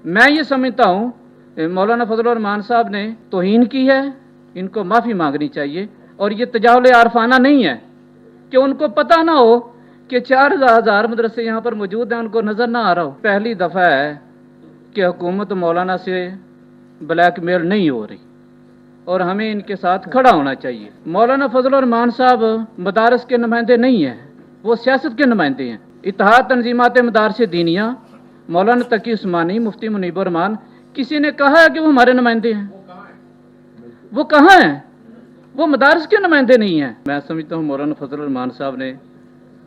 मैं ये समझता हूँ मौलाना फजल रहमान साहब ने तौहीन की है, इनको माफ़ी मांगनी चाहिए। और ये तजावुल आरफाना नहीं है कि उनको पता ना हो कि 4,000 मदरसे यहाँ पर मौजूद हैं, उनको नज़र ना आ रहा हो। पहली दफ़ा है कि हुकूमत मौलाना से ब्लैकमेल नहीं हो रही और हमें इनके साथ खड़ा होना चाहिए। मौलाना फजल रहमान साहब मदारस के नुमाइंदे नहीं हैं, वो सियासत के नुमाइंदे हैं। इत्तेहाद तंजीमात मदारस दीनिया, मौलाना तकी उस्मानी, मुफ्ती मुनीबुर रहमान, किसी ने कहा है कि वो हमारे नुमाइंदे हैं? वो कहाँ हैं? वो मदारस के नुमाइंदे नहीं हैं। मैं समझता हूँ मौलाना फजल रहमान साहब ने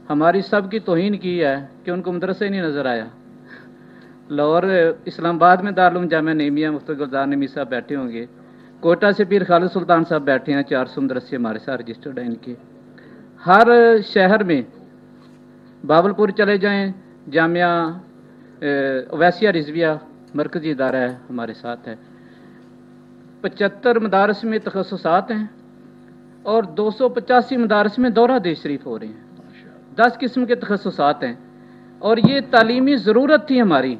हमारी सब की तौहीन की है कि उनको मदरसा ही नहीं नज़र आया। लाहौर इस्लामाबाद में दारुल उलूम जामिया नईमिया मुफ्ती गुलजार नईमी साहब बैठे होंगे, कोटा से पीर खालिद सुल्तान साहब बैठे हैं, 400 मदरसे हमारे साथ रजिस्टर्ड हैं इनके। हर शहर में बावलपुर चले जाएं, जामिया ओवैसिया रिजविया मरकजी इदारा है हमारे साथ है। 75 मदारस में तखस्सुसात हैं और 285 मदारस में दौरा दे शरीफ हो रहे हैं। 10 किस्म के तखस्सुसात हैं और ये तालीमी ज़रूरत थी हमारी।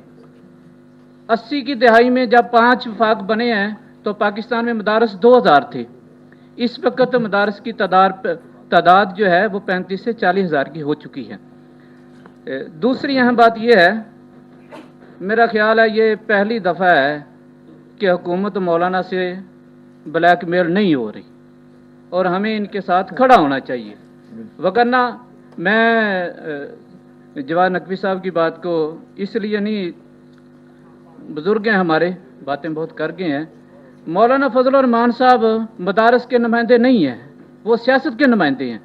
80 की दहाई में जब 5 वफाक बने हैं तो पाकिस्तान में मदारस 2000 थे। इस वक्त मदारस की तादाद जो है वो 35 से 40 हज़ार की हो चुकी है। दूसरी अहम बात यह है, मेरा ख्याल है ये पहली दफ़ा है कि हुकूमत मौलाना से ब्लैकमेल नहीं हो रही और हमें इनके साथ खड़ा होना चाहिए। वगरना मैं जवाद नकवी साहब की बात को इसलिए नहीं, बुजुर्ग हैं हमारे, बातें बहुत कर गए हैं। मौलाना फजल रहमान साहब मदारस के नुमाइंदे नहीं हैं, वो सियासत के नुमाइंदे हैं।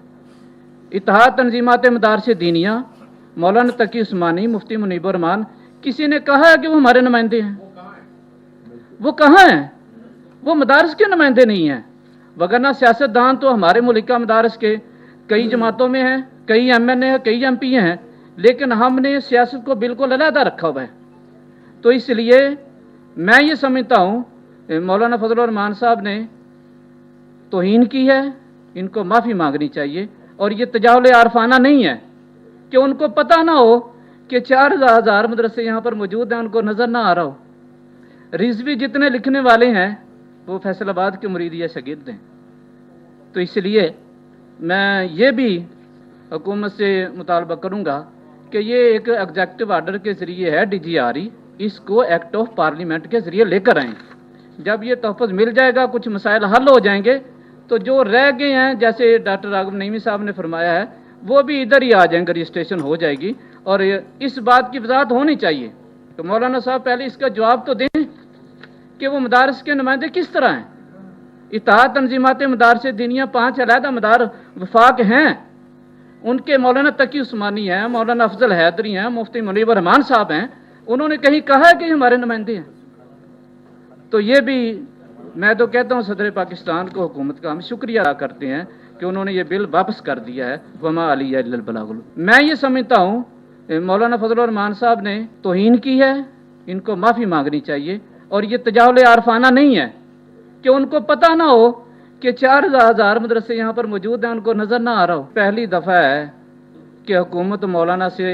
इत्तेहाद तंजीमात मदारस दीनिया, मौलाना तकी उस्मानी, मुफ्ती मुनीबुर रहमान, किसी ने कहा है कि वो हमारे नुमाइंदे हैं? वो कहाँ हैं? वो मदारस के नुमाइंदे नहीं हैं। वगरना सियासतदान तो हमारे मुल्क का मदारस के कई जमातों में हैं, कई MNA हैं, कई MP हैं, लेकिन हमने सियासत को बिल्कुल अलहदा रखा हुआ है। तो इसलिए मैं ये समझता हूँ मौलाना फजल रहमान साहब ने तौहीन की है, इनको माफ़ी मांगनी चाहिए। और ये तजावुल आरफाना नहीं है कि उनको पता ना हो कि 4,000 मदरसे यहाँ पर मौजूद हैं, उनको नज़र ना आ रहा हो। रिजवी जितने लिखने वाले हैं वो फैसलाबाद के मुरीद या शागिर्द हैं। तो इसलिए मैं ये भी हुकूमत से मुतालबा करूँगा कि ये एक एग्जेक्टिव आर्डर के ज़रिए है DGRE, इसको एक्ट ऑफ पार्लियामेंट के ज़रिए लेकर आएँ। जब ये तहफ़्फ़ुज़ मिल जाएगा, कुछ मसाइल हल हो जाएंगे, तो जो रह गए हैं, जैसे डॉक्टर राघव नईमी साहब ने फरमाया है, वो भी इधर ही आ जाएंगे, रजिस्ट्रेशन हो जाएगी। और इस बात की वजाहत होनी चाहिए तो मौलाना साहब पहले इसका जवाब तो दें कि वो मदारस के नुमाइंदे किस तरह हैं। इत्तेहाद तंजीमात मदारस दीनिया 5 अलहदा मदार वफाक हैं, उनके मौलाना तकी उस्मानी हैं, मौलाना अफजल हैदरी हैं, मुफ्ती मुनीबुर रहमान साहब हैं, उन्होंने कहीं कहा है कि हमारे नुमाइंदे हैं? तो ये भी मैं तो कहता हूँ सदर पाकिस्तान को, हुकूमत का हम शुक्रिया अदा करते हैं कि उन्होंने ये बिल वापस कर दिया है। वमा अलिया इल्लल बलागुल। मैं ये समझता हूँ मौलाना फजल रहमान साहब ने तौहीन की है, इनको माफ़ी मांगनी चाहिए। और ये तजावुल आरफाना नहीं है कि उनको पता ना हो कि 4,000 मदरसे यहाँ पर मौजूद हैं, उनको नज़र ना आ रहा हो। पहली दफ़ा है कि हुकूमत मौलाना से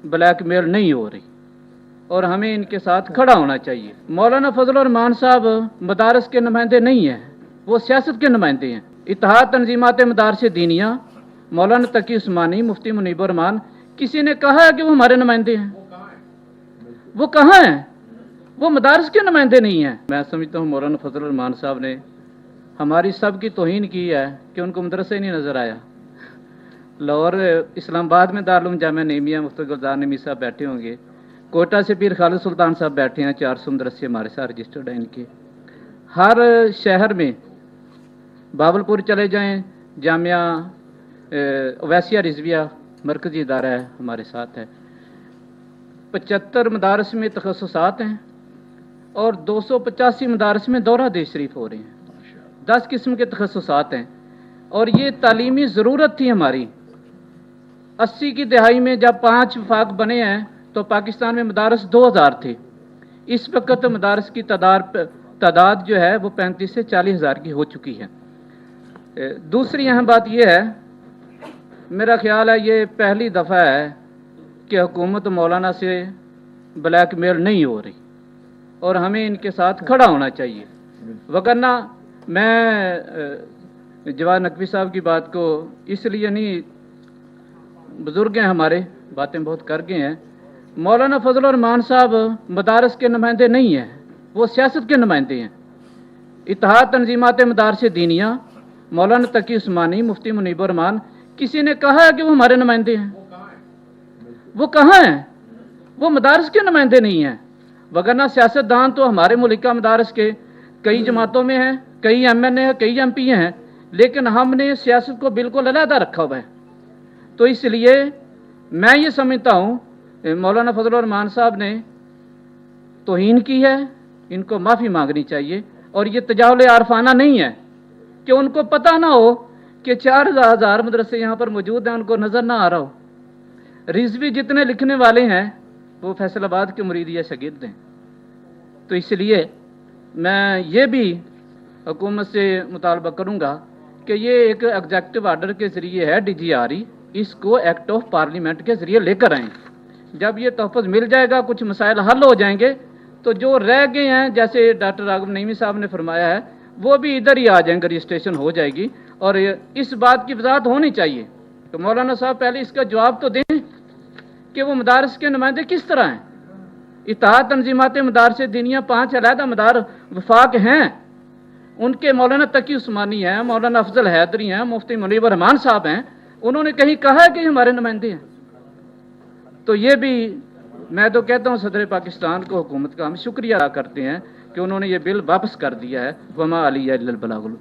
ब्लैकमेल नहीं हो रही और हमें इनके साथ खड़ा होना चाहिए। मौलाना फजल रहमान साहब मदारस के नुमाइंदे नहीं हैं, वो सियासत के नुमाइंदे हैं। इत्तेहाद तंजीमात मदारस दीनिया, मौलाना तकी उस्मानी, मुफ्ती मुनीबुर रहमान, किसी ने कहा है कि वो हमारे नुमाइंदे हैं? वो कहाँ हैं? वो मदारस के नुमाइंदे नहीं हैं। मैं समझता हूँ मौलाना फजल रहमान साहब ने हमारी सब की तौहीन की है कि उनको मदरसा ही नहीं नज़र आया। लाहौर इस्लामाबाद में दारुल उलूम जामिया नईमिया मुफ्ती गुलजार नईमी साहब बैठे होंगे, कोटा से पीर खालिद सुल्तान साहब बैठे हैं, 400 मदरसे हमारे साथ रजिस्टर्ड हैं इनके। हर शहर में बावलपुर चले जाएं, जामिया ओवैसिया रिजविया मरकजी इदारा है हमारे साथ है। 75 मदारस में तखस्सुसात हैं और 285 मदारस में दौरा दे शरीफ हो रहे हैं। 10 किस्म के तखस्सुसात हैं और ये तालीमी ज़रूरत थी हमारी। 80 की दहाई में जब 5 वफाक बने हैं तो पाकिस्तान में मदारस 2000 थे। इस वक्त मदारस की तादाद जो है वो 35 से 40 हज़ार की हो चुकी है। दूसरी अहम बात यह है, मेरा ख्याल है ये पहली दफ़ा है कि हुकूमत मौलाना से ब्लैकमेल नहीं हो रही और हमें इनके साथ खड़ा होना चाहिए। वरना मैं जवाद नकवी साहब की बात को इसलिए नहीं, बुजुर्ग हैं हमारे, बातें बहुत कर गए हैं। मौलाना फजल और मान साहब मदारस के नुमाइंदे नहीं हैं, वो सियासत के नुमाइंदे हैं। इत्तेहाद तंजीमात मदारस दीनिया, मौलाना तकी उस्मानी, मुफ्ती मुनीबुर रहमान, किसी ने कहा है कि वो हमारे नुमाइंदे हैं? वो कहाँ हैं? वो मदारस के नुमाइंदे नहीं हैं। वगरना सियासतदान तो हमारे मुल्क का मदारस के कई जमातों में हैं, कई MNA हैं, कई MP हैं, लेकिन हमने सियासत को बिल्कुल अलहदा रखा हुआ है। तो इसलिए मैं ये समझता हूँ मौलाना फजल और रहमान साहब ने तौहीन की है, इनको माफ़ी मांगनी चाहिए। और ये तजावुल आरफाना नहीं है कि उनको पता ना हो कि 4000 मदरसे यहाँ पर मौजूद हैं, उनको नज़र ना आ रहा हो। रिजवी जितने लिखने वाले हैं वो फैसलाबाद के मुरीद या शागिर्द हैं। तो इसलिए मैं ये भी हुकूमत से मुतालबा करूँगा कि ये एक एग्जेक्टिव आर्डर के ज़रिए है DGRE, इसको एक्ट ऑफ पार्लियामेंट के ज़रिए लेकर आएँ। जब ये तहफ़्फ़ुज़ मिल जाएगा, कुछ मसाइल हल हो जाएंगे, तो जो रह गए हैं, जैसे डॉक्टर राघव नईमी साहब ने फरमाया है, वो भी इधर ही आ जाएंगे, रजिस्ट्रेशन हो जाएगी। और इस बात की वजाहत होनी चाहिए तो मौलाना साहब पहले इसका जवाब तो दें कि वो मदारस के नुमाइंदे किस तरह हैं। इत्तेहाद तंजीमात मदारस दीनिया 5 अलहदा मदार वफाक हैं, उनके मौलाना तकी उस्मानी हैं, मौलाना अफजल हैदरी हैं, मुफ्ती मुनीबुर रहमान साहब हैं, उन्होंने कहीं कहा है कि हमारे नुमाइंदे हैं? तो ये भी मैं तो कहता हूँ सदर पाकिस्तान को, हुकूमत का हम शुक्रिया अदा करते हैं कि उन्होंने ये बिल वापस कर दिया है। वमा अलैना इल्लल बलागुल।